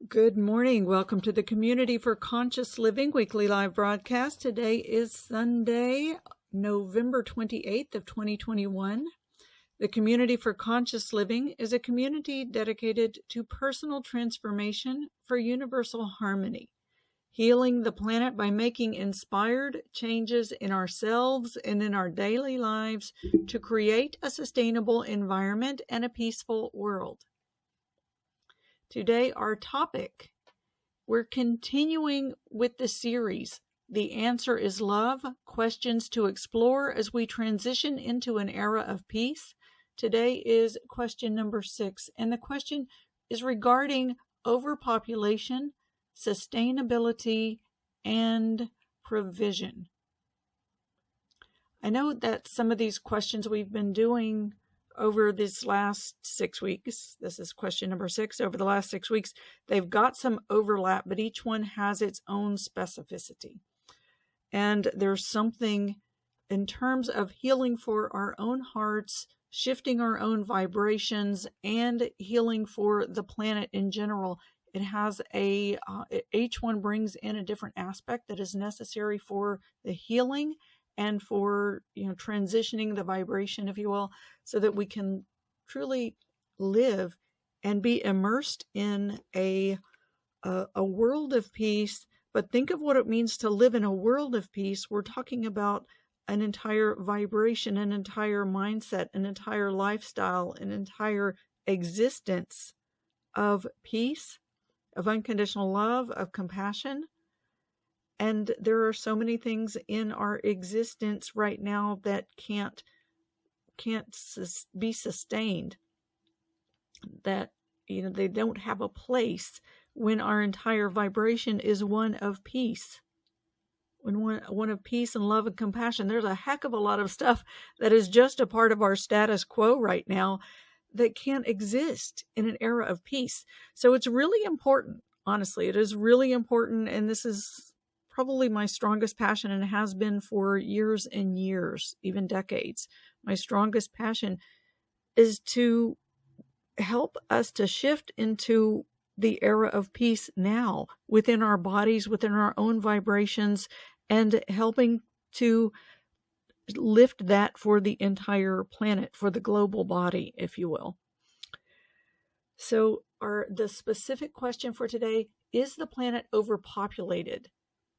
Good morning. Welcome to the Community for Conscious Living weekly live broadcast. Today is Sunday, November 28th of 2021. The Community for Conscious Living is a community dedicated to personal transformation for universal harmony, healing the planet by making inspired changes in ourselves and in our daily lives to create a sustainable environment and a peaceful world. Today, our topic, we're continuing with the series, The Answer is Love, Questions to Explore as we transition into an era of peace. Today is question number 6, and the question is regarding overpopulation, sustainability, and provision. I know that some of these questions we've been doing over this last 6 weeks, this is question number 6, over the last 6 weeks, they've got some overlap, but each one has its own specificity. And there's something in terms of healing for our own hearts, shifting our own vibrations, and healing for the planet in general. It has each one brings in a different aspect that is necessary for the healing and for, transitioning the vibration, if you will, so that we can truly live and be immersed in a world of peace. But think of what it means to live in a world of peace. We're talking about an entire vibration, an entire mindset, an entire lifestyle, an entire existence of peace, of unconditional love, of compassion. And there are so many things in our existence right now that can't be sustained, that they don't have a place when our entire vibration is one of peace, when one of peace and love and compassion. There's a heck of a lot of stuff that is just a part of our status quo right now that can't exist in an era of peace. So it's really important, honestly. It is really important, and this is probably my strongest passion, and it has been for years and years, even decades. My strongest passion is to help us to shift into the era of peace now, within our bodies, within our own vibrations, and helping to lift that for the entire planet, for the global body, if you will. So the specific question for today, is the planet overpopulated?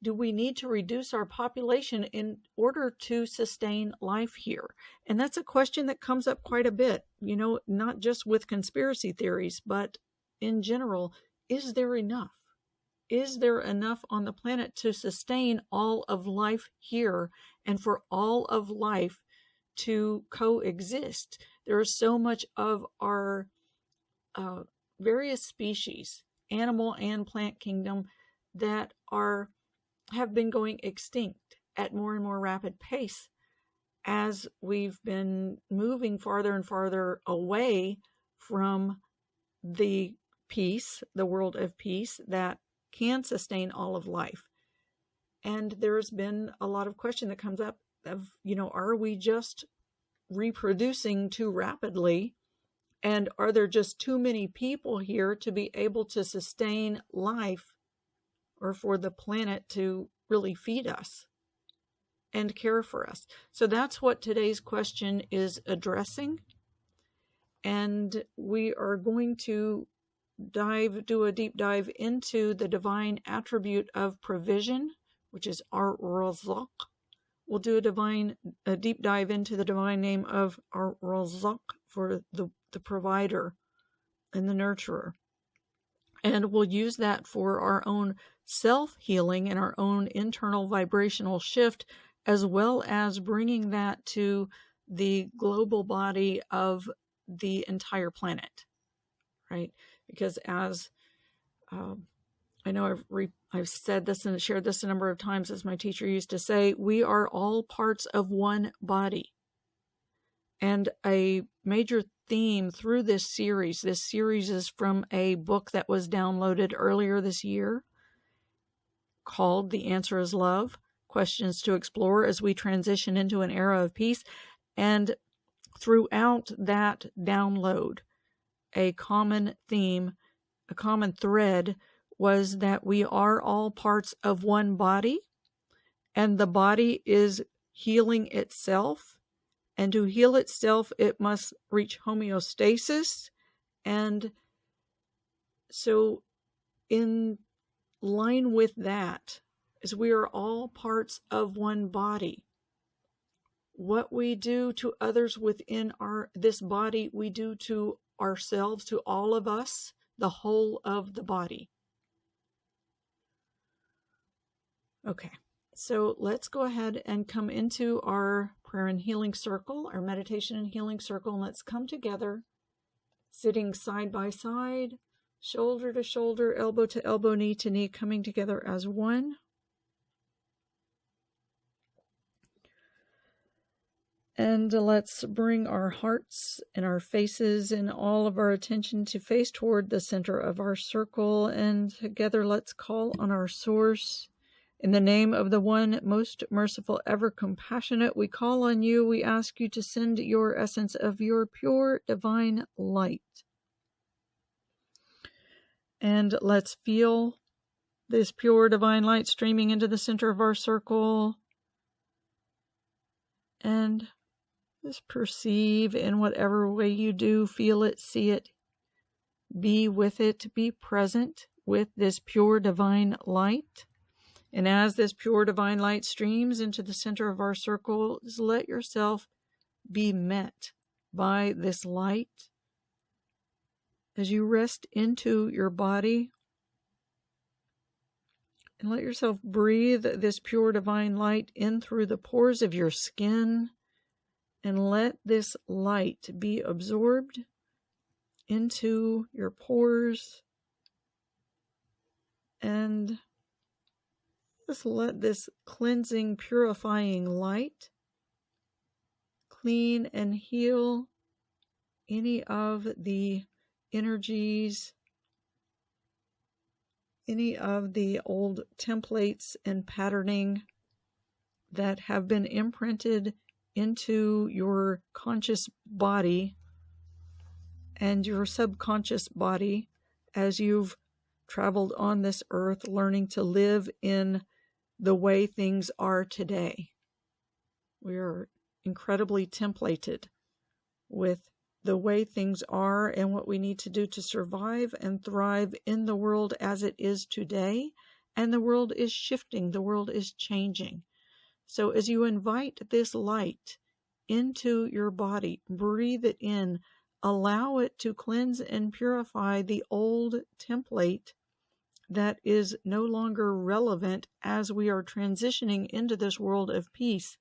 Do we need to reduce our population in order to sustain life here? And that's a question that comes up quite a bit, not just with conspiracy theories, but in general. Is there enough? Is there enough on the planet to sustain all of life here and for all of life to coexist? There is so much of our various species, animal and plant kingdom, that have been going extinct at more and more rapid pace as we've been moving farther and farther away from the peace, the world of peace that can sustain all of life. And there's been a lot of question that comes up of, are we just reproducing too rapidly? And are there just too many people here to be able to sustain life, or for the planet to really feed us and care for us? So that's what today's question is addressing. And we are going to do a deep dive into the divine attribute of provision, which is ar-Razzaq. We'll do a deep dive into the divine name of ar-Razzaq, for the provider and the nurturer. And we'll use that for our own self-healing and our own internal vibrational shift, as well as bringing that to the global body of the entire planet, right? Because as I know I've said this and shared this a number of times, as my teacher used to say, we are all parts of one body. And a major theme through this series is from a book that was downloaded earlier this year called The Answer is Love, Questions to Explore as we transition into an era of peace. And throughout that download, a common theme a common thread was that we are all parts of one body, and the body is healing itself. And to heal itself, it must reach homeostasis. And so in line with that is we are all parts of one body. What we do to others within this body, we do to ourselves, to all of us, the whole of the body. Okay, so let's go ahead and come into our prayer and healing circle, our meditation and healing circle, and let's come together, sitting side by side, shoulder to shoulder, elbow to elbow, knee to knee, coming together as one. And let's bring our hearts and our faces and all of our attention to face toward the center of our circle. And together let's call on our source. In the name of the one most merciful, ever compassionate, we call on you. We ask you to send your essence of your pure divine light. And let's feel this pure divine light streaming into the center of our circle. And just perceive in whatever way you do, feel it, see it, be with it, be present with this pure divine light. And as this pure divine light streams into the center of our circle, just let yourself be met by this light. As you rest into your body, and let yourself breathe this pure divine light in through the pores of your skin, and let this light be absorbed into your pores, and just let this cleansing, purifying light clean and heal any of the energies, any of the old templates and patterning that have been imprinted into your conscious body and your subconscious body as you've traveled on this earth, learning to live in the way things are today. We are incredibly templated with the way things are and what we need to do to survive and thrive in the world as it is today. And the world is shifting, the world is changing. So as you invite this light into your body, breathe it in, allow it to cleanse and purify the old template that is no longer relevant as we are transitioning into this world of peace.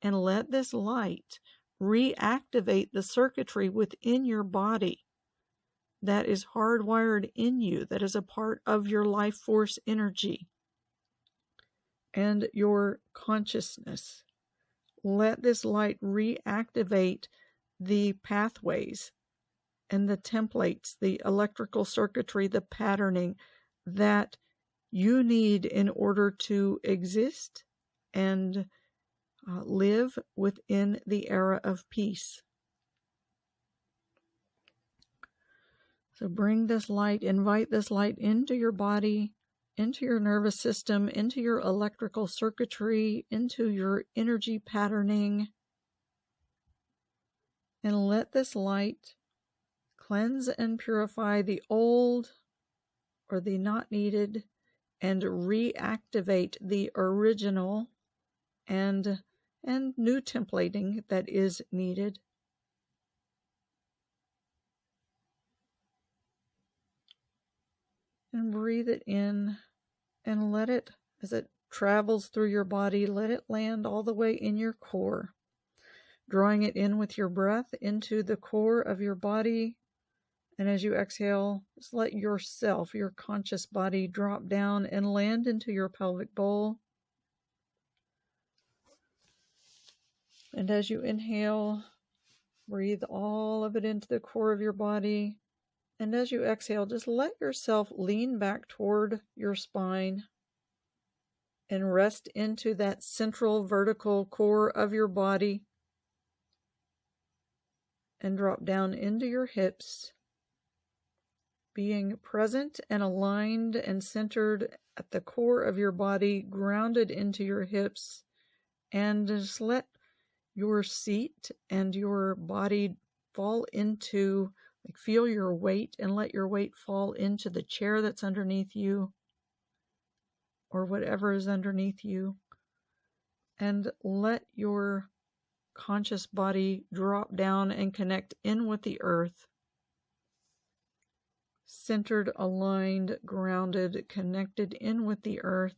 And let this light reactivate the circuitry within your body that is hardwired in you, that is a part of your life force energy and your consciousness. Let this light reactivate the pathways and the templates, the electrical circuitry, the patterning that you need in order to exist and live within the era of peace. So bring this light, invite this light into your body, into your nervous system, into your electrical circuitry, into your energy patterning, and let this light cleanse and purify the old or the not needed, and reactivate the original and new templating that is needed. And breathe it in and let it, as it travels through your body, let it land all the way in your core, drawing it in with your breath into the core of your body. And as you exhale, just let yourself, your conscious body, drop down and land into your pelvic bowl. And as you inhale, breathe all of it into the core of your body. And as you exhale, just let yourself lean back toward your spine and rest into that central vertical core of your body. And drop down into your hips. being present and aligned and centered at the core of your body, grounded into your hips, and just let your seat and your body fall into, like, feel your weight and let your weight fall into the chair that's underneath you or whatever is underneath you, and let your conscious body drop down and connect in with the earth. Centered, aligned, grounded, connected in with the earth.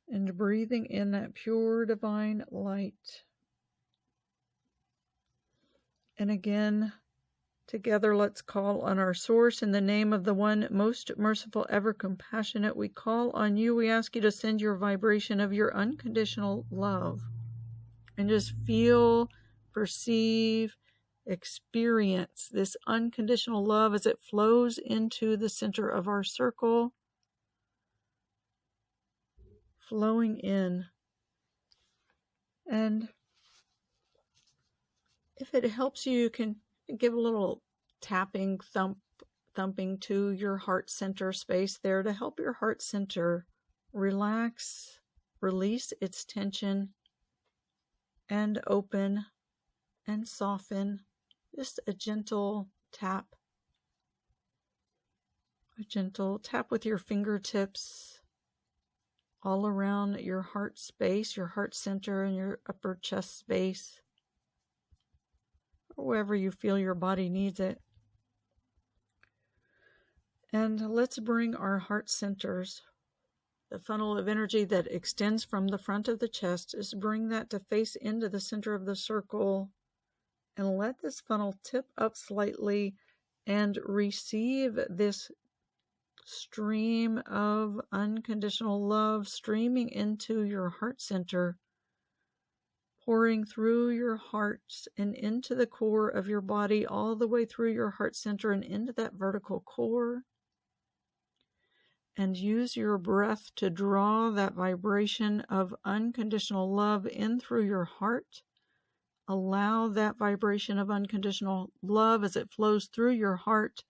And breathing in that pure divine light. And again, together let's call on our source in the name of the one most merciful, ever compassionate. We call on you. We ask you to send your vibration of your unconditional love. And just feel, perceive, experience this unconditional love as it flows into the center of our circle, flowing in. And if it helps you, you can give a little tapping, thumping to your heart center space there to help your heart center relax, release its tension, and open and soften. Just a gentle tap. A gentle tap with your fingertips all around your heart space, your heart center, and your upper chest space, or wherever you feel your body needs it. And let's bring our heart centers, the funnel of energy that extends from the front of the chest, is bring that to face into the center of the circle, and let this funnel tip up slightly and receive this stream of unconditional love streaming into your heart center, pouring through your heart and into the core of your body, all the way through your heart center and into that vertical core. And use your breath to draw that vibration of unconditional love in through your heart. Allow that vibration of unconditional love as it flows through your heart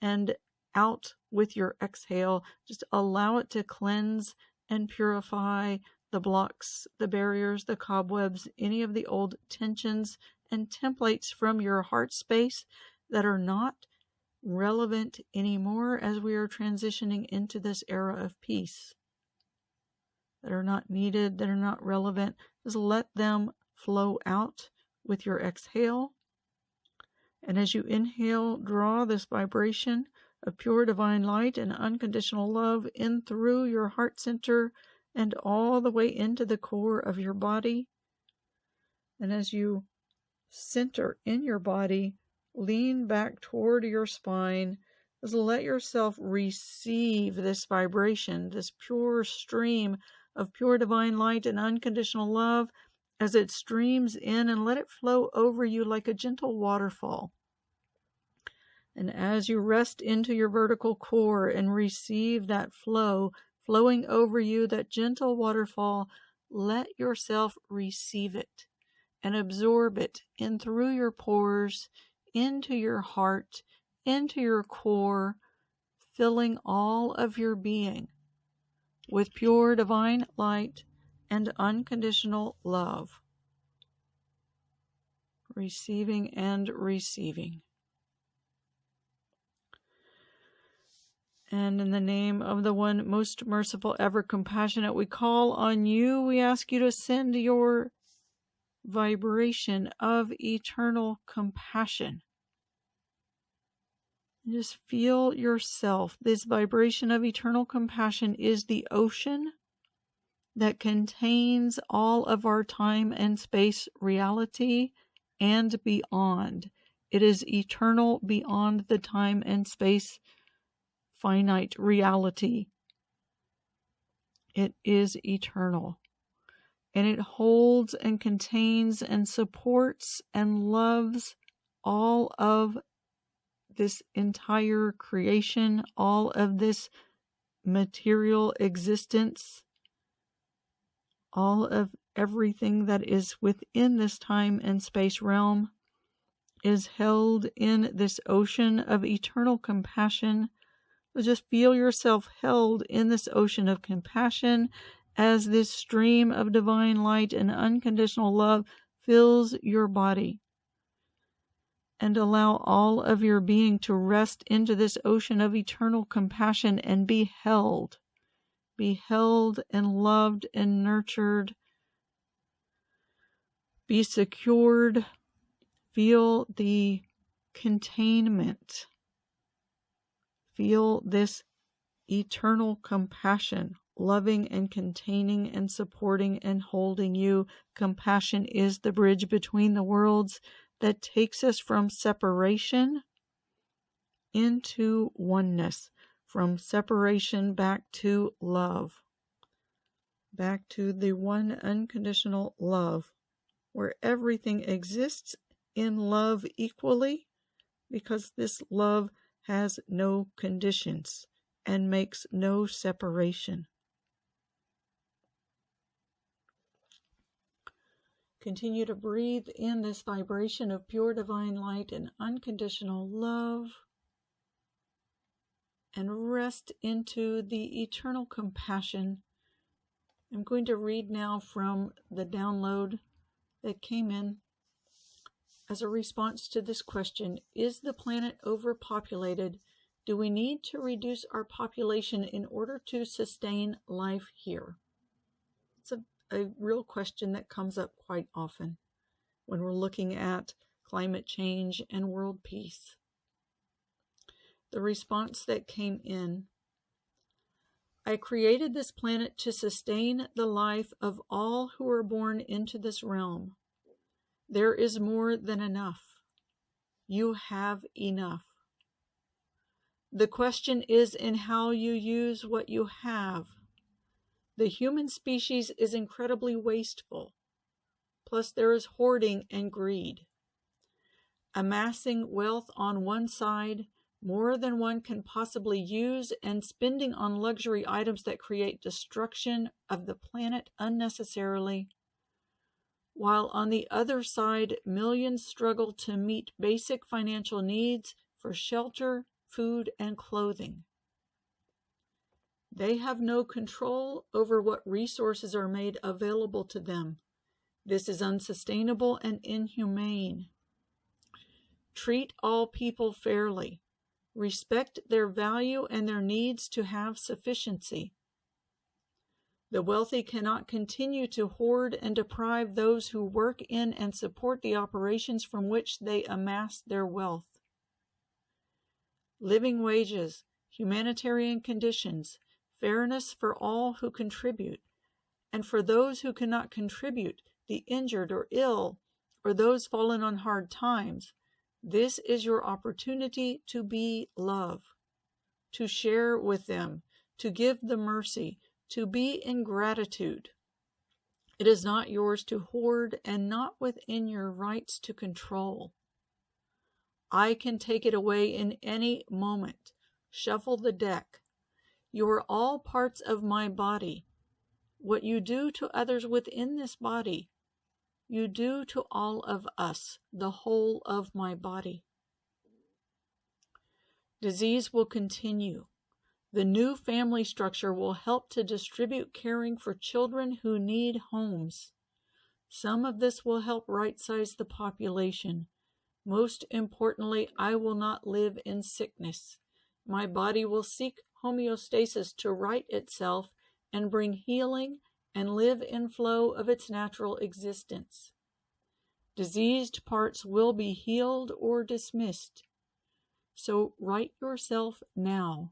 and out with your exhale. Just allow it to cleanse and purify the blocks, the barriers, the cobwebs, any of the old tensions and templates from your heart space that are not relevant anymore as we are transitioning into this era of peace, that are not needed, that are not relevant. Just let them flow out with your exhale. And as you inhale, draw this vibration of pure divine light and unconditional love in through your heart center and all the way into the core of your body. And as you center in your body, lean back toward your spine. Just let yourself receive this vibration, this pure stream of pure divine light and unconditional love as it streams in, and let it flow over you like a gentle waterfall. And as you rest into your vertical core and receive that flow flowing over you, that gentle waterfall, let yourself receive it and absorb it in through your pores, into your heart, into your core, filling all of your being with pure divine light and unconditional love. Receiving and receiving. And in the name of the one most merciful, ever compassionate, we call on you. We ask you to send your vibration of eternal compassion. Just feel yourself. This vibration of eternal compassion is the ocean that contains all of our time and space reality and beyond. It is eternal beyond the time and space finite reality. It is eternal. And it holds and contains and supports and loves all of this entire creation, all of this material existence, all of everything that is within this time and space realm. is held in this ocean of eternal compassion. So just feel yourself held in this ocean of compassion as this stream of divine light and unconditional love fills your body. And allow all of your being to rest into this ocean of eternal compassion and be held and loved and nurtured. Be secured. Feel the containment. Feel this eternal compassion, loving and containing and supporting and holding you. Compassion is the bridge between the worlds that takes us from separation into oneness, from separation back to love, back to the one unconditional love, where everything exists in love equally, because this love has no conditions and makes no separation. Continue to breathe in this vibration of pure divine light and unconditional love, and rest into the eternal compassion. I'm going to read now from the download that came in as a response to this question: is the planet overpopulated? Do we need to reduce our population in order to sustain life here? It's a real question that comes up quite often when we're looking at climate change and world peace. The response that came in: I created this planet to sustain the life of all who are born into this realm. There is more than enough. You have enough. The question is in how you use what you have. The human species is incredibly wasteful. Plus there is hoarding and greed. Amassing wealth on one side, more than one can possibly use, and spending on luxury items that create destruction of the planet unnecessarily, while on the other side, millions struggle to meet basic financial needs for shelter, food, and clothing. They have no control over what resources are made available to them. This is unsustainable and inhumane. Treat all people fairly. Respect their value and their needs to have sufficiency. The wealthy cannot continue to hoard and deprive those who work in and support the operations from which they amass their wealth. Living wages, humanitarian conditions, fairness for all who contribute, and for those who cannot contribute, the injured or ill, or those fallen on hard times. This is your opportunity to be love, to share with them, to give the mercy, to be in gratitude. It is not yours to hoard and not within your rights to control. I can take it away in any moment. Shuffle the deck. You are all parts of my body. What you do to others within this body, you do to all of us, the whole of my body. Disease will continue. The new family structure will help to distribute caring for children who need homes. Some of this will help right-size the population. Most importantly, I will not live in sickness. My body will seek homeostasis to right itself and bring healing and live in flow of its natural existence. Diseased parts will be healed or dismissed. So right yourself now.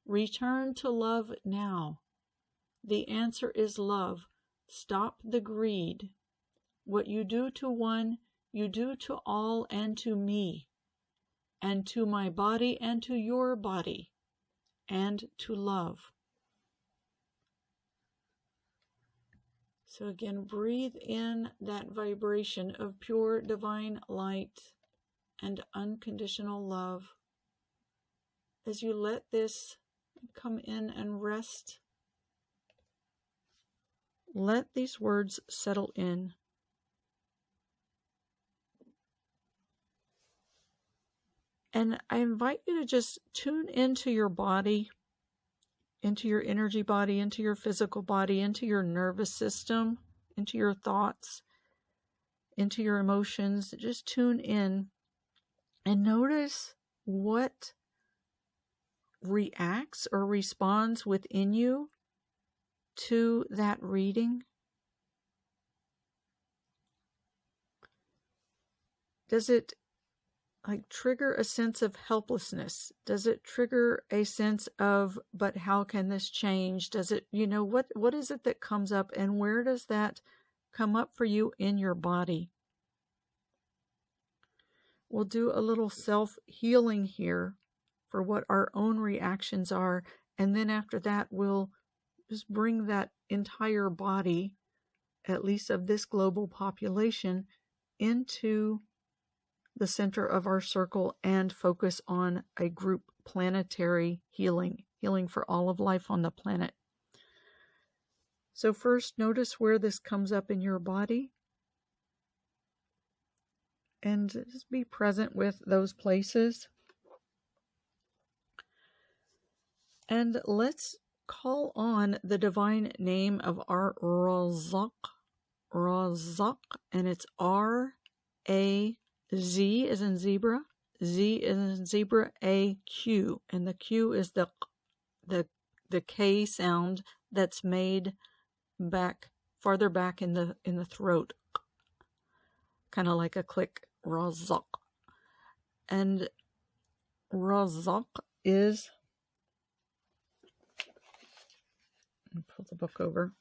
Return to love now. The answer is love. Stop the greed. What you do to one, you do to all and to me, and to my body and to your body, and to love. So again, breathe in that vibration of pure divine light and unconditional love. As you let this come in and rest, let these words settle in. And I invite you to just tune into your body, into your energy body, into your physical body, into your nervous system, into your thoughts, into your emotions. Just tune in and notice what reacts or responds within you to that reading. Does it trigger a sense of helplessness? Does it trigger a sense of, but how can this change? Does it, what is it that comes up, and where does that come up for you in your body? We'll do a little self-healing here for what our own reactions are, and then after that we'll just bring that entire body, at least of this global population, into the center of our circle and focus on a group planetary healing for all of life on the planet. So first, notice where this comes up in your body, and just be present with those places. And let's call on the divine name of ar-Razzaq, and it's R-A-Z as in zebra, Z as in zebra, A-Q, and the Q is the K sound that's made farther back in the throat, kind of like a click. Razzaq. And Razzaq is, let me pull the book over.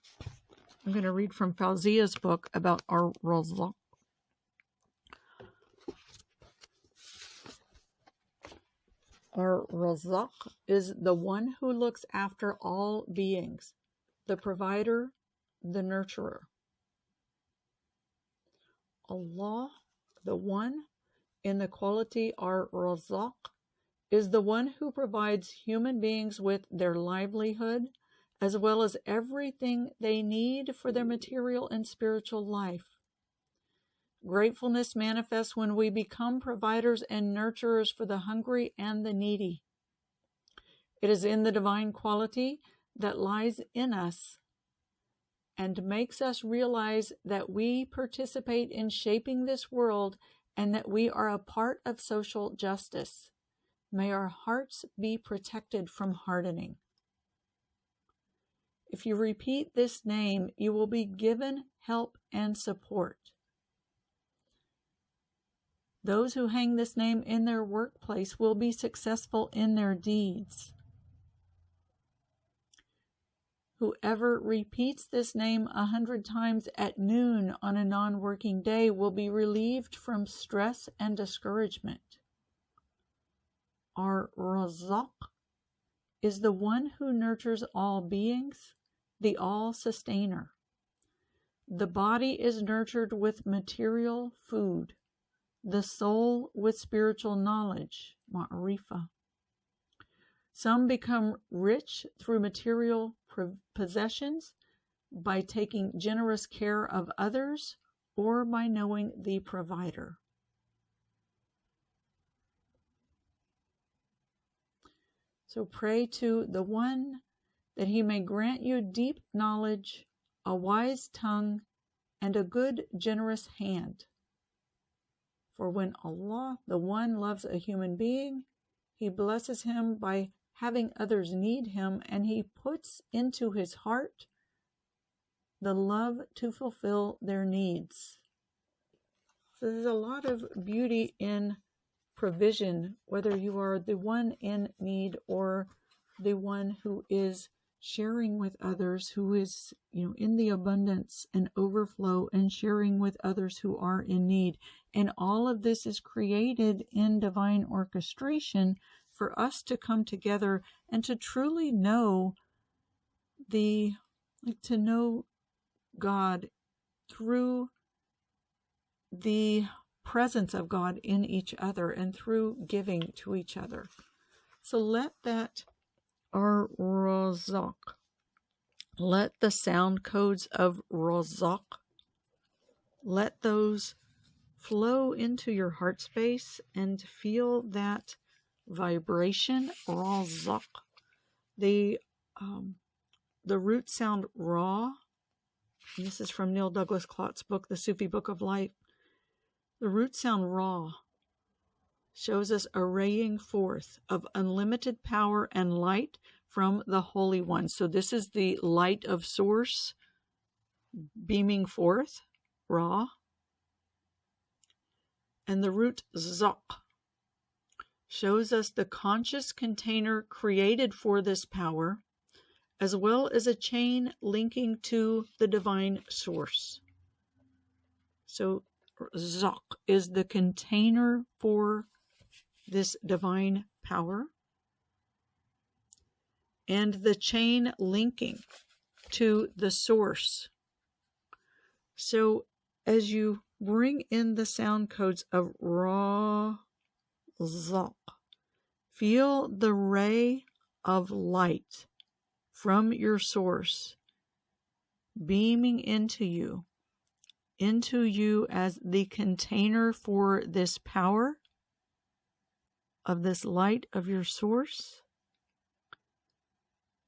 I'm going to read from Fauzia's book about ar-Razzaq. Ar-Razzaq is the one who looks after all beings, the provider, the nurturer. Allah, the one in the quality ar-Razzaq, is the one who provides human beings with their livelihood, as well as everything they need for their material and spiritual life. Gratefulness manifests when we become providers and nurturers for the hungry and the needy. It is in the divine quality that lies in us and makes us realize that we participate in shaping this world and that we are a part of social justice. May our hearts be protected from hardening. If you repeat this name, you will be given help and support. Those who hang this name in their workplace will be successful in their deeds. Whoever repeats this name 100 times at noon on a non-working day will be relieved from stress and discouragement. Ar-Razzaq is the one who nurtures all beings, the all-sustainer. The body is nurtured with material food, the soul with spiritual knowledge, ma'arifa. Some become rich through material possessions by taking generous care of others or by knowing the provider. So pray to the one that he may grant you deep knowledge, a wise tongue, and a good, generous hand. For when Allah, the one, loves a human being, he blesses him by having others need him, and he puts into his heart the love to fulfill their needs. So there's a lot of beauty in provision, whether you are the one in need or the one who is sharing with others, who is, in the abundance and overflow and sharing with others who are in need. And all of this is created in divine orchestration for us to come together and to truly know to know God through the presence of God in each other and through giving to each other. So let that ar-Razzaq, let the sound codes of Razzaq, let those flow into your heart space and feel that vibration, ar-Razzaq. The root sound Ra, and this is from Neil Douglas Klotz's book, The Sufi Book of Life. The root sound Ra shows us a raying forth of unlimited power and light from the Holy One. So this is the light of Source beaming forth, Ra. And the root Zaq shows us the conscious container created for this power, as well as a chain linking to the divine source. So Zaq is the container for this divine power, and the chain linking to the source. So as you bring in the sound codes of Ra-Zonk, feel the ray of light from your source beaming into you as the container for this power of this light of your source,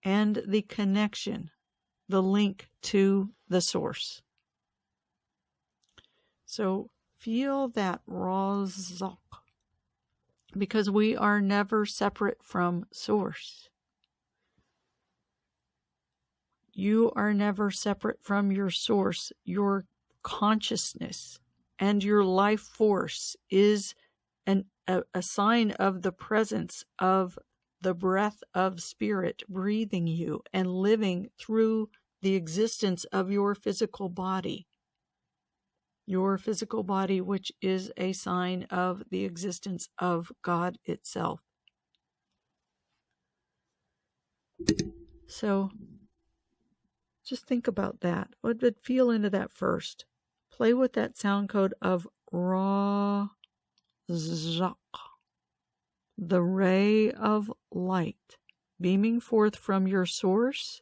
and the connection, the link to the source. So feel that Raw-Zonk, because we are never separate from source. You are never separate from your source. Your consciousness and your life force is a sign of the presence of the breath of spirit breathing you and living through the existence of your physical body. Your physical body, which is a sign of the existence of God itself. So just think about that. What would feel into that first? Play with that sound code of Ra-Zonk, the ray of light beaming forth from your source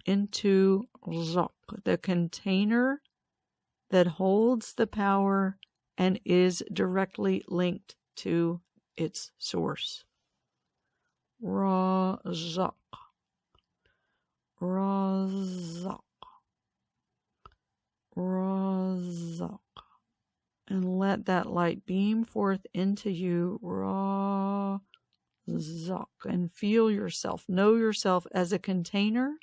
into Zonk, the container that holds the power and is directly linked to its source. Razzaq, Razzaq, Razzaq. And let that light beam forth into you, Razzaq, and feel yourself, know yourself as a container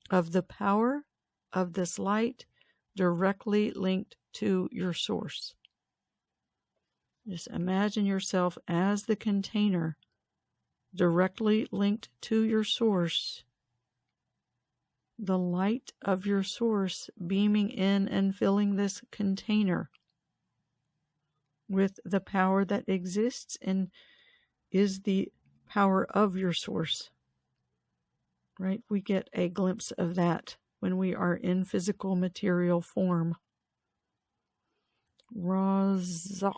of the power of this light directly linked to your source. Just imagine yourself as the container directly linked to your source, the light of your source beaming in and filling this container with the power that exists and is the power of your source. Right? We get a glimpse of that when we are in physical material form. Razzaq,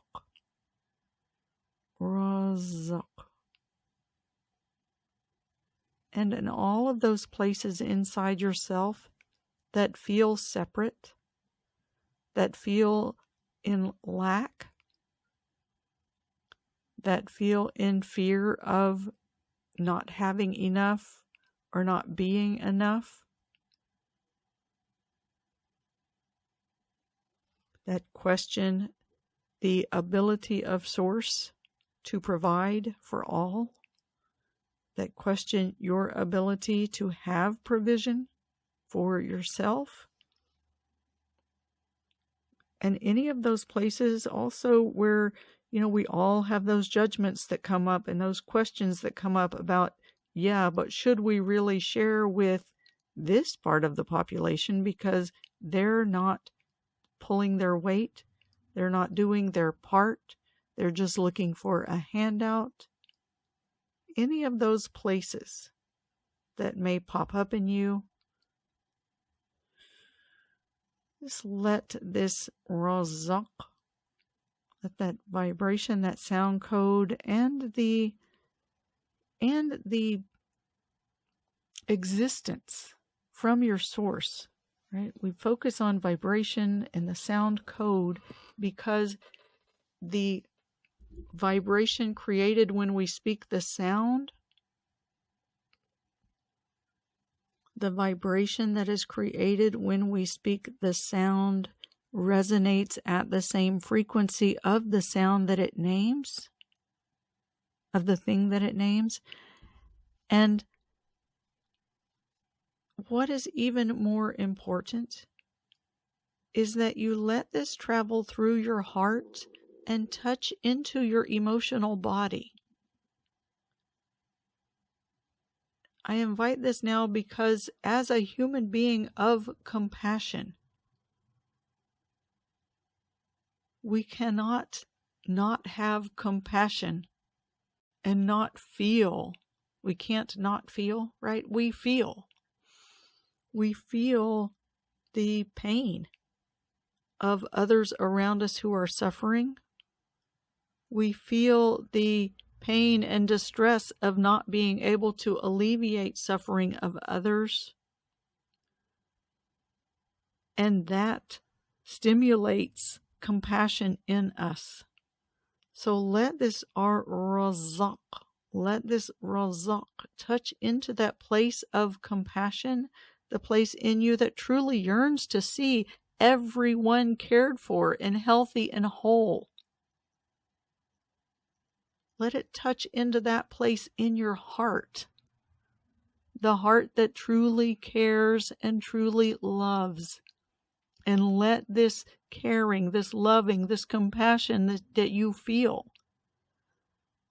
Razzaq. And in all of those places inside yourself that feel separate, that feel in lack, that feel in fear of not having enough or not being enough, that question the ability of Source to provide for all, that question your ability to have provision for yourself. And any of those places also where, we all have those judgments that come up and those questions that come up about, but should we really share with this part of the population because they're not pulling their weight, they're not doing their part, they're just looking for a handout. Any of those places that may pop up in you, just let this Razzaq, let that vibration, that sound code, and the existence from your source, right? We focus on vibration and the sound code because the vibration created when we speak the sound, the vibration that is created when we speak the sound resonates at the same frequency of the sound that it names, of the thing that it names. And what is even more important is that you let this travel through your heart and touch into your emotional body. I invite this now because as a human being of compassion, we cannot not have compassion and not feel. We can't not feel, right? We feel. We feel the pain of others around us who are suffering. We feel the pain and distress of not being able to alleviate suffering of others. And that stimulates compassion in us. So let this ar-Razzaq, let this Razzaq touch into that place of compassion, the place in you that truly yearns to see everyone cared for and healthy and whole. Let it touch into that place in your heart, the heart that truly cares and truly loves. And let this caring, this loving, this compassion that you feel,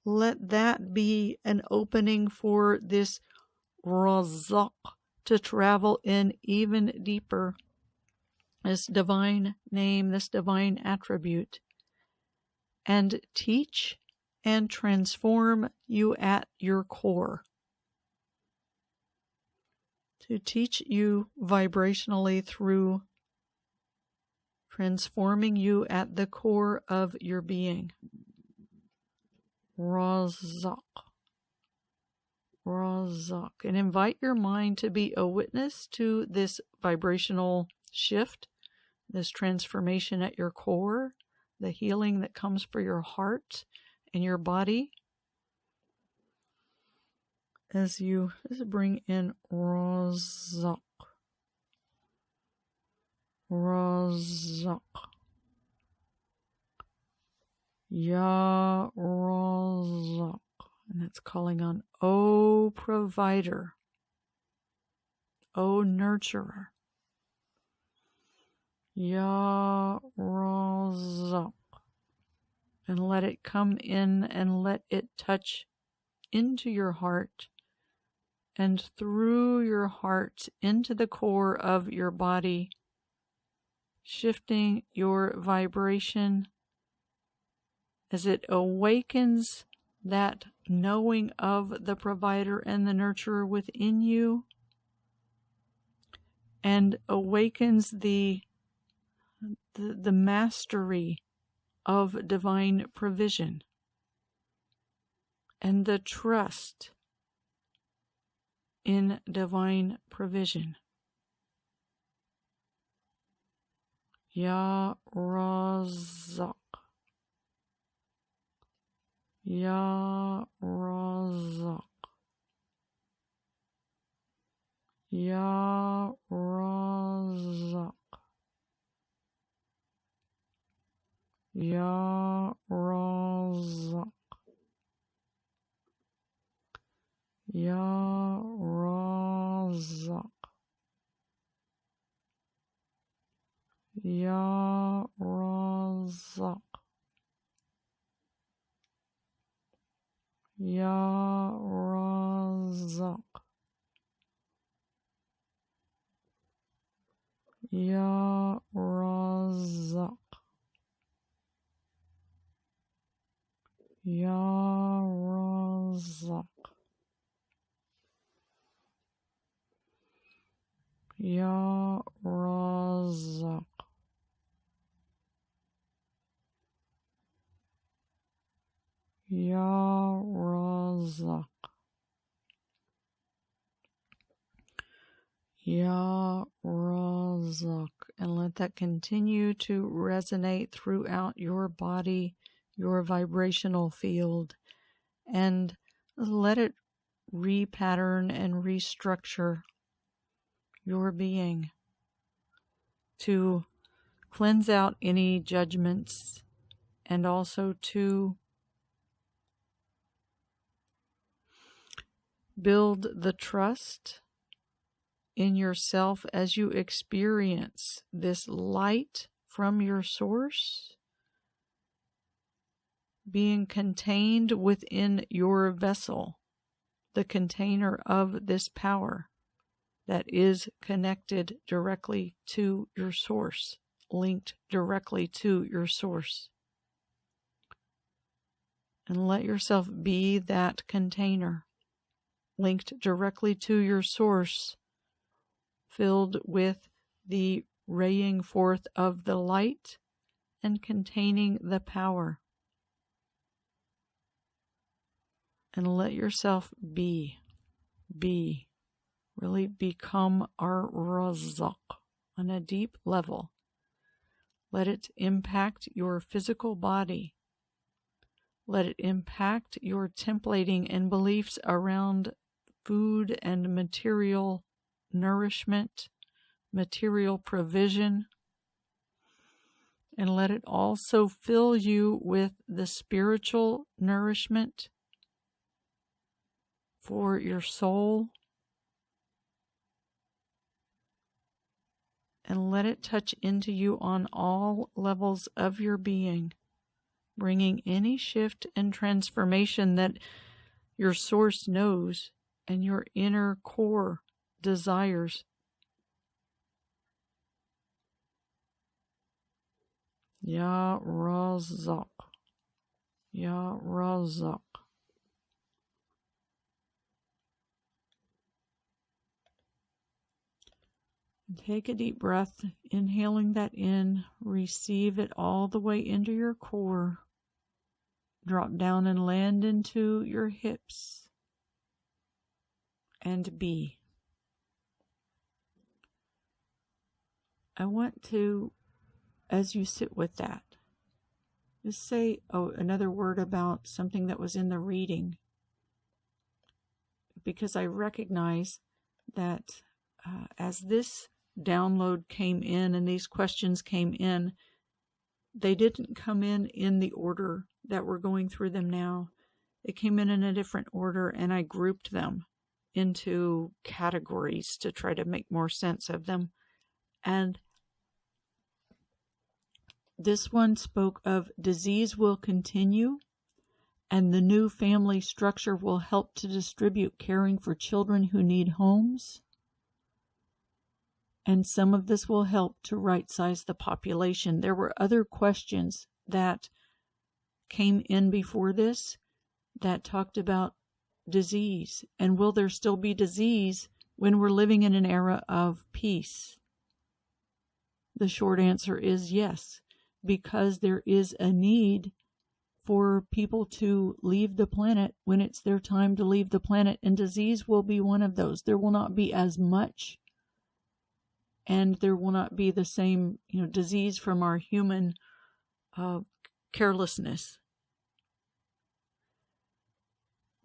let that be an opening for this Razzaq to travel in even deeper, this divine name, this divine attribute, and teach and transform you at your core. To teach you vibrationally through transforming you at the core of your being. Razzaq. Razzaq. And invite your mind to be a witness to this vibrational shift, this transformation at your core, the healing that comes for your heart and your body. As you bring in Razzaq. Razzaq. Ya Razzaq. And that's calling on, O provider, O nurturer. Ya Razzaq. And let it come in and let it touch into your heart and through your heart into the core of your body, shifting your vibration as it awakens that knowing of the provider and the nurturer within you, and awakens the mastery of divine provision and the trust in divine provision. Ya Razzaq. Ya Razzaq. Ya Razzaq. Ya Razzaq. Ya Razzaq. Ya Razzaq. Ya Razzaq. Ya Razzaq. Ya Razzaq. Ya Razzaq. Ya Razzaq. Ya Razzaq. And let that continue to resonate throughout your body, your vibrational field, and let it repattern and restructure your being to cleanse out any judgments and also to build the trust in yourself as you experience this light from your source being contained within your vessel, the container of this power that is connected directly to your source, linked directly to your source. And let yourself be that container, linked directly to your source, filled with the raying forth of the light and containing the power. And let yourself be, really become ar-Razzaq on a deep level. Let it impact your physical body. Let it impact your templating and beliefs around food and material nourishment, material provision, and let it also fill you with the spiritual nourishment for your soul, and let it touch into you on all levels of your being, bringing any shift and transformation that your source knows and your inner core desires. ar-Razzaq. ar-Razzaq. Take a deep breath, inhaling that in, receive it all the way into your core. Drop down and land into your hips. And be. I want to, as you sit with that, just say another word about something that was in the reading. Because I recognize that as this download came in and these questions came in, they didn't come in the order that we're going through them now. They came in a different order, and I grouped them into categories to try to make more sense of them. And this one spoke of disease will continue, and the new family structure will help to distribute caring for children who need homes. And some of this will help to right-size the population. There were other questions that came in before this that talked about disease. And will there still be disease when we're living in an era of peace? The short answer is yes, because there is a need for people to leave the planet when it's their time to leave the planet, and disease will be one of those. There will not be as much, and there will not be the same, disease from our human carelessness.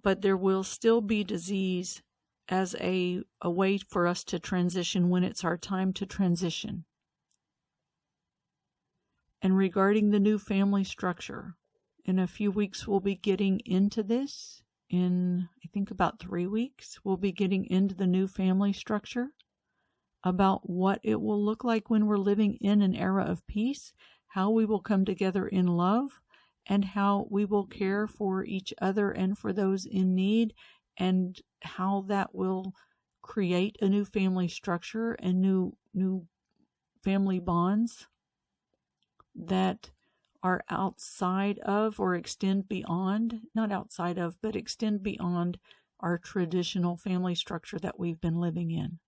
But there will still be disease as a way for us to transition when it's our time to transition. And regarding the new family structure, in a few weeks we'll be getting into this. In, I think, about 3 weeks, we'll be getting into the new family structure, about what it will look like when we're living in an era of peace, how we will come together in love, and how we will care for each other and for those in need, and how that will create a new family structure and new family bonds that are outside of or extend beyond, not outside of, but extend beyond our traditional family structure that we've been living in.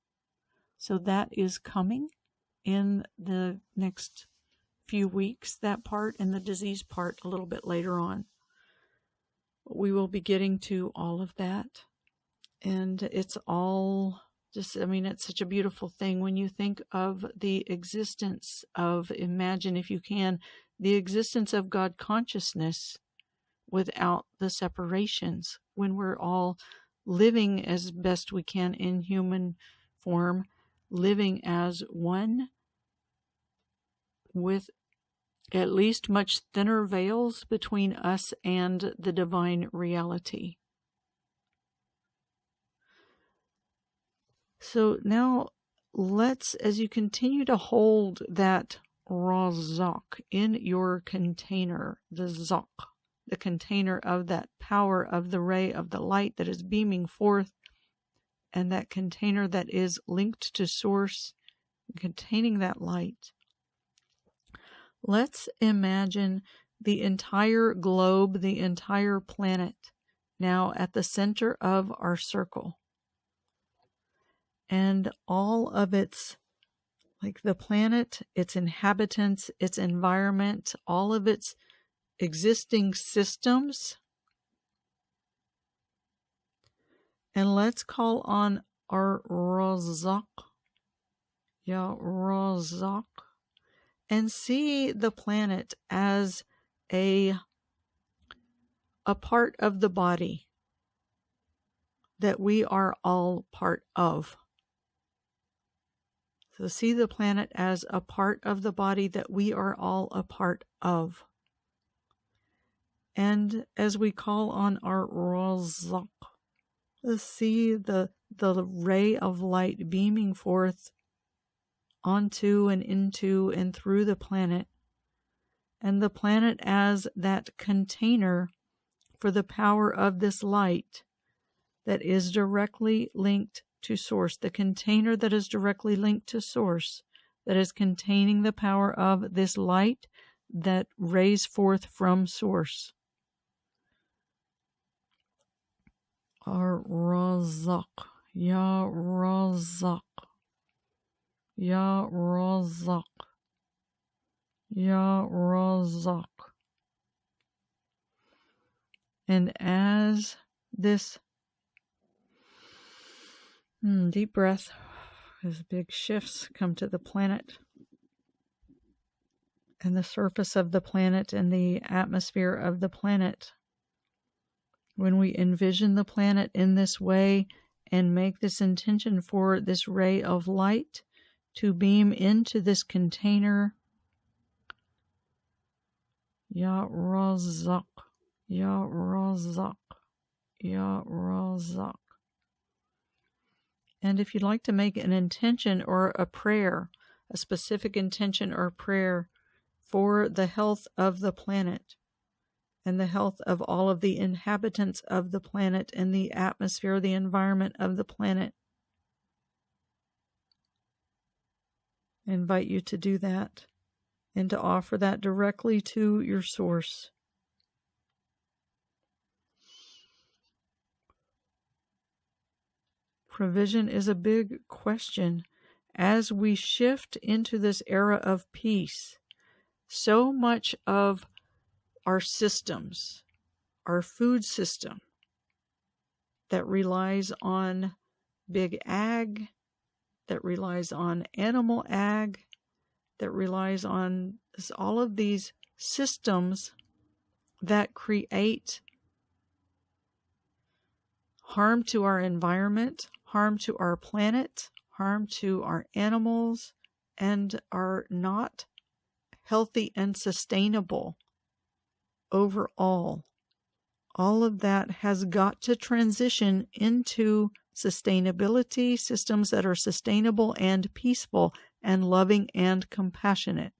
So that is coming in the next few weeks, that part, and the disease part a little bit later on. We will be getting to all of that, and it's all It's such a beautiful thing when you think of the existence of, imagine if you can, the existence of God consciousness without the separations, when we're all living as best we can in human form, living as one with at least much thinner veils between us and the divine reality. So now let's, as you continue to hold that Raw Zonk in your container, the Zonk, the container of that power of the ray of the light that is beaming forth, and that container that is linked to source, containing that light. Let's imagine the entire globe, the entire planet, now at the center of our circle. And all of its, like the planet, its inhabitants, its environment, all of its existing systems. And let's call on ar-Razzaq, ar-Razzaq, and see the planet as a part of the body that we are all part of. So see the planet as a part of the body that we are all a part of. And as we call on ar-Razzaq, let's see the ray of light beaming forth onto and into and through the planet, and the planet as that container for the power of this light that is directly linked to source, the container that is directly linked to source, that is containing the power of this light that rays forth from source. ar-Razzaq, ya Razzaq, ya Razzaq, ya Razzaq. And as this deep breath, as big shifts come to the planet and the surface of the planet and the atmosphere of the planet, when we envision the planet in this way and make this intention for this ray of light to beam into this container, ya Razzaq, ya Razzaq, ya Razzaq. And if you'd like to make an intention or a prayer, a specific intention or prayer for the health of the planet and the health of all of the inhabitants of the planet and the atmosphere, the environment of the planet, I invite you to do that and to offer that directly to your source. Provision is a big question. As we shift into this era of peace, so much of our systems, our food system that relies on big ag, that relies on animal ag, that relies on all of these systems that create harm to our environment, harm to our planet, harm to our animals, and are not healthy and sustainable overall. All of that has got to transition into sustainability, systems that are sustainable and peaceful and loving and compassionate.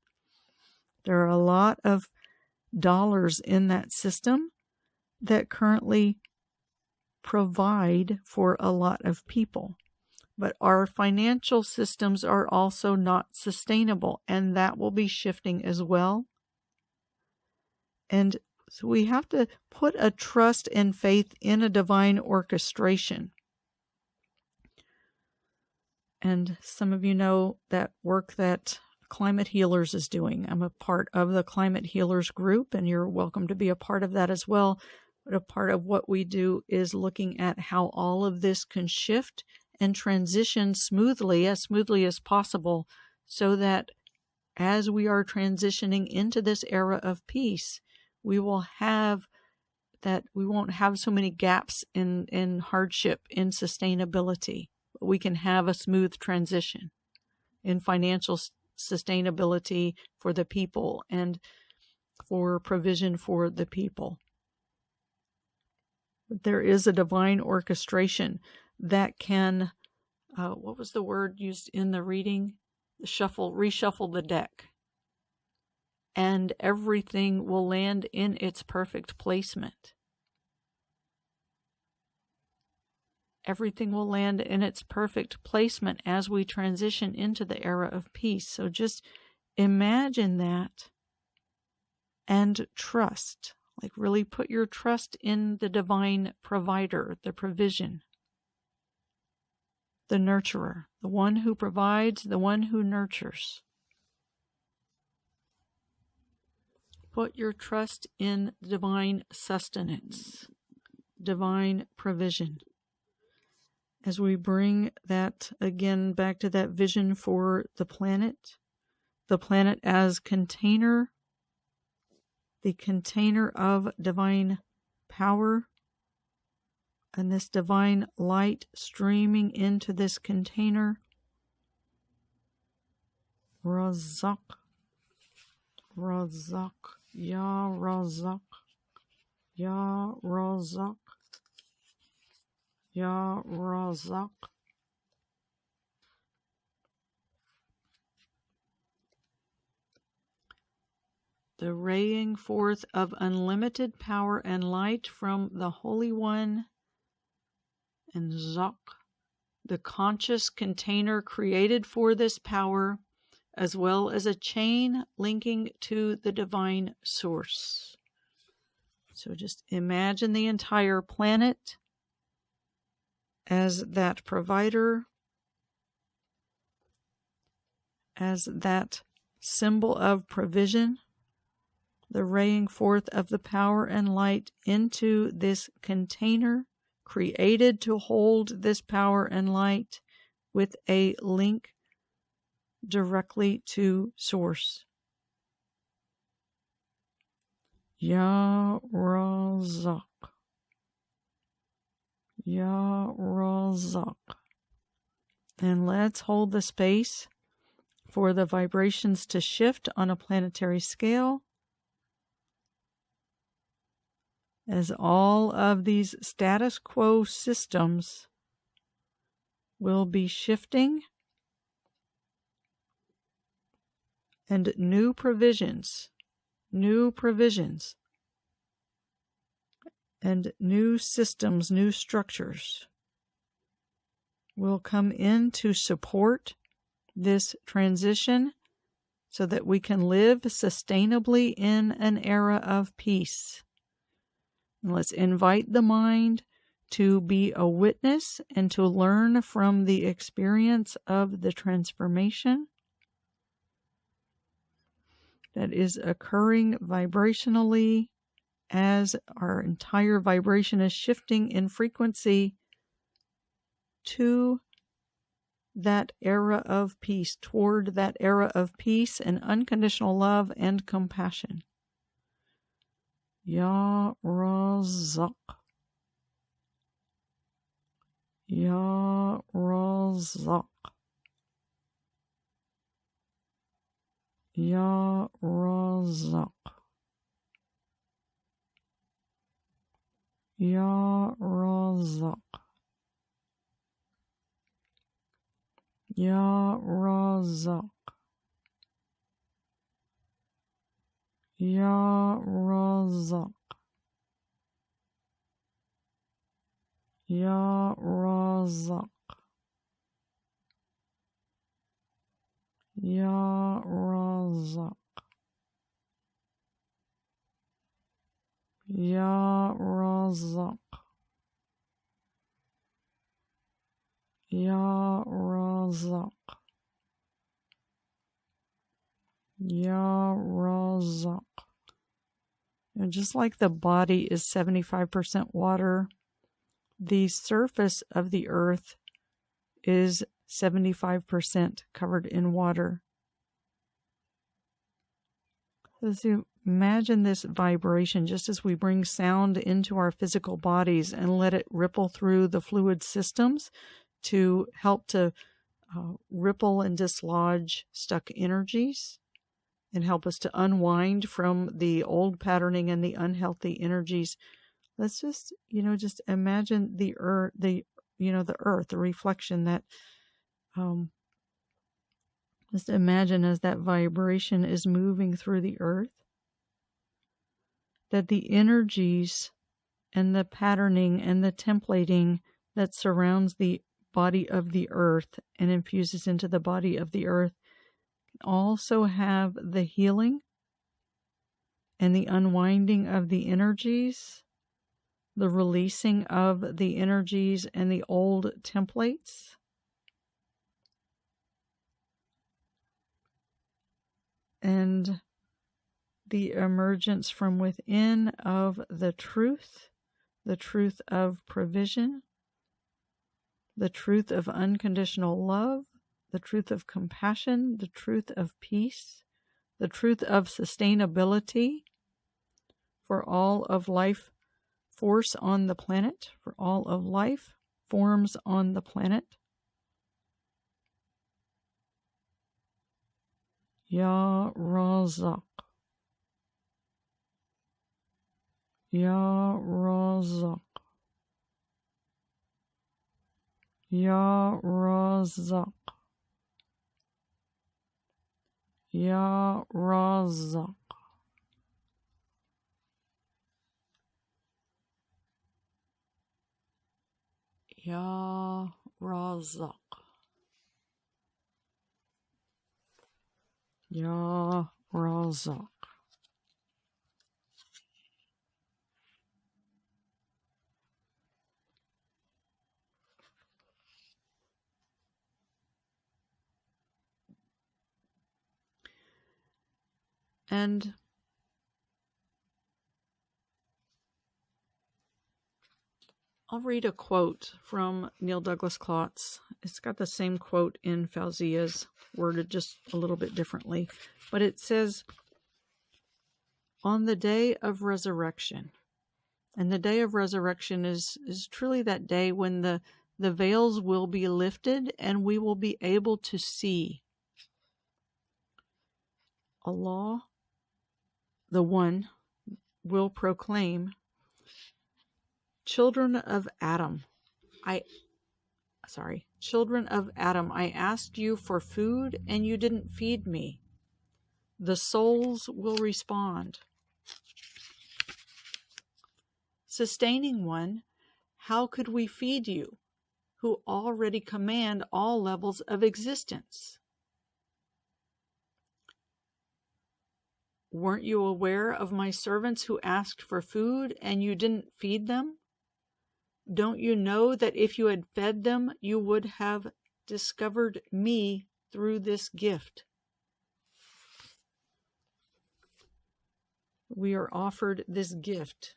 There are a lot of dollars in that system that currently provide for a lot of people. But our financial systems are also not sustainable, and that will be shifting as well. And so we have to put a trust and faith in a divine orchestration. And some of you know that work that Climate Healers is doing. I'm a part of the Climate Healers group, and you're welcome to be a part of that as well. But a part of what we do is looking at how all of this can shift and transition smoothly as possible, so that as we are transitioning into this era of peace, we won't have so many gaps in hardship, in sustainability. We can have a smooth transition in financial sustainability for the people and for provision for the people. There is a divine orchestration that can, what was the word used in the reading? Reshuffle the deck. And everything will land in its perfect placement. Everything will land in its perfect placement as we transition into the era of peace. So just imagine that and trust. Like, really put your trust in the divine provider, the provision, the nurturer, the one who provides, the one who nurtures. Put your trust in divine sustenance, divine provision. As we bring that again back to that vision for the planet as container, the container of divine power, and this divine light streaming into this container. Razzaq, Razzaq, Ya Razzaq, Ya Razzaq, Ya Razzaq. The raying forth of unlimited power and light from the Holy One and Zak, the conscious container created for this power, as well as a chain linking to the divine source. So just imagine the entire planet as that provider, as that symbol of provision, the raying forth of the power and light into this container created to hold this power and light with a link directly to source. Ya Razzaq, Ya Razzaq. And let's hold the space for the vibrations to shift on a planetary scale, as all of these status quo systems will be shifting, and new provisions, and new systems, new structures will come in to support this transition so that we can live sustainably in an era of peace. And let's invite the mind to be a witness and to learn from the experience of the transformation that is occurring vibrationally as our entire vibration is shifting in frequency to that era of peace, toward that era of peace and unconditional love and compassion. Ya Razzaq, Ya Razzaq, Ya Razzaq, Ya Razzaq, Ya Razzaq, Ya Razzaq, Ya Razzaq, Ya Razzaq, Ya Razzaq, Ya Razzaq, Ya Razzaq. And just like the body is 75% water, the surface of the earth is 75% covered in water. So imagine this vibration just as we bring sound into our physical bodies and let it ripple through the fluid systems to help to ripple and dislodge stuck energies and help us to unwind from the old patterning and the unhealthy energies. Let's just imagine the earth, the reflection that, just imagine as that vibration is moving through the earth, that the energies and the patterning and the templating that surrounds the body of the earth and infuses into the body of the earth also have the healing and the unwinding of the energies, the releasing of the energies and the old templates, and the emergence from within of the truth of provision, the truth of unconditional love, the truth of compassion, the truth of peace, the truth of sustainability for all of life force on the planet, for all of life forms on the planet. ar-Razzaq. ar-Razzaq. ar-Razzaq. ar-Razzaq. ar-Razzaq. ar-Razzaq. And I'll read a quote from Neil Douglas Klotz. It's got the same quote in Fauzia's, worded just a little bit differently. But it says, on the day of resurrection, and the day of resurrection is truly that day when the veils will be lifted and we will be able to see Allah, the One, will proclaim, children of Adam, I asked you for food and you didn't feed me. The souls will respond, sustaining One, how could we feed you, who already command all levels of existence? Weren't you aware of my servants who asked for food and you didn't feed them? Don't you know that if you had fed them, you would have discovered me through this gift? We are offered this gift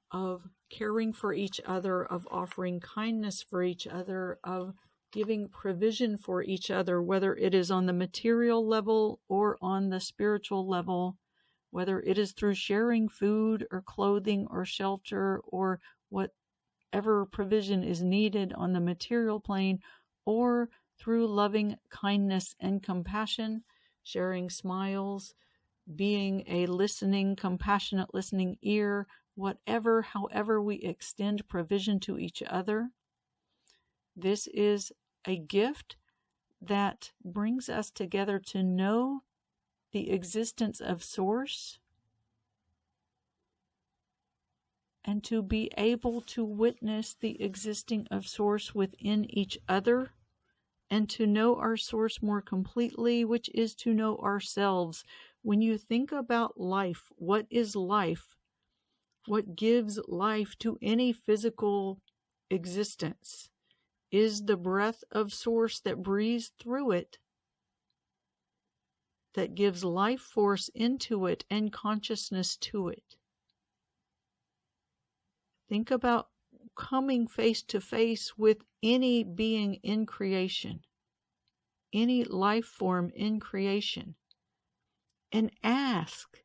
of caring for each other, of offering kindness for each other, of giving provision for each other, whether it is on the material level or on the spiritual level, whether it is through sharing food or clothing or shelter or whatever provision is needed on the material plane, or through loving kindness and compassion, sharing smiles, being a listening, compassionate listening ear, however we extend provision to each other. This is a gift that brings us together to know the existence of Source and to be able to witness the existing of Source within each other and to know our Source more completely, which is to know ourselves. When you think about life, what is life? What gives life to any physical existence is the breath of Source that breathes through it, that gives life force into it and consciousness to it. Think about coming face to face with any being in creation, any life form in creation, and ask,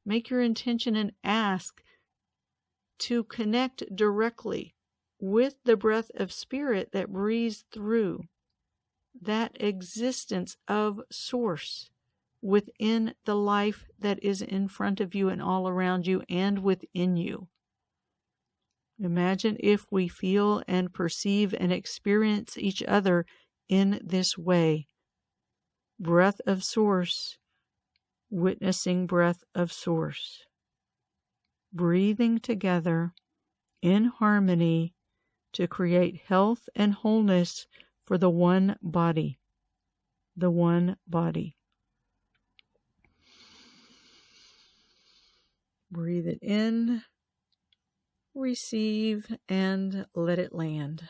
make your intention and ask to connect directly with the breath of spirit that breathes through that existence of source within the life that is in front of you and all around you and within you. Imagine if we feel and perceive and experience each other in this way. Breath of source, witnessing breath of source. Breathing together in harmony to create health and wholeness for the one body. The one body. Breathe it in, receive, and let it land.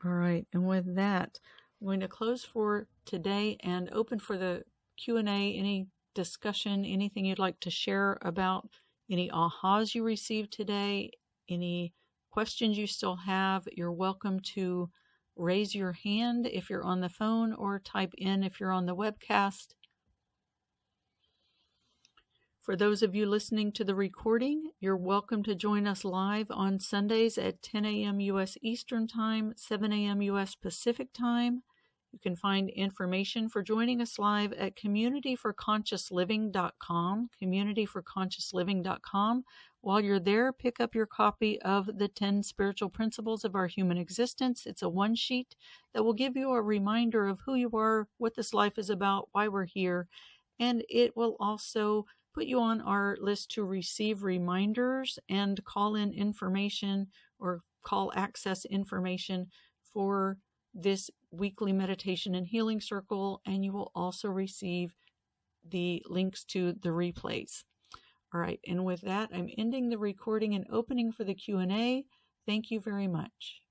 All right, and with that, I'm going to close for today and open for the Q&A, any discussion, anything you'd like to share about any ahas you received today, any questions you still have. You're welcome to raise your hand if you're on the phone or type in if you're on the webcast. For those of you listening to the recording, you're welcome to join us live on Sundays at 10 a.m. U.S. Eastern Time, 7 a.m. U.S. Pacific Time. You can find information for joining us live at communityforconsciousliving.com, communityforconsciousliving.com. While you're there, pick up your copy of the 10 Spiritual Principles of Our Human Existence. It's a one-sheet that will give you a reminder of who you are, what this life is about, why we're here, and it will also put you on our list to receive reminders and call in information or call access information for this weekly meditation and healing circle, and you will also receive the links to the replays. All right, and with that, I'm ending the recording and opening for the Q&A. Thank you very much.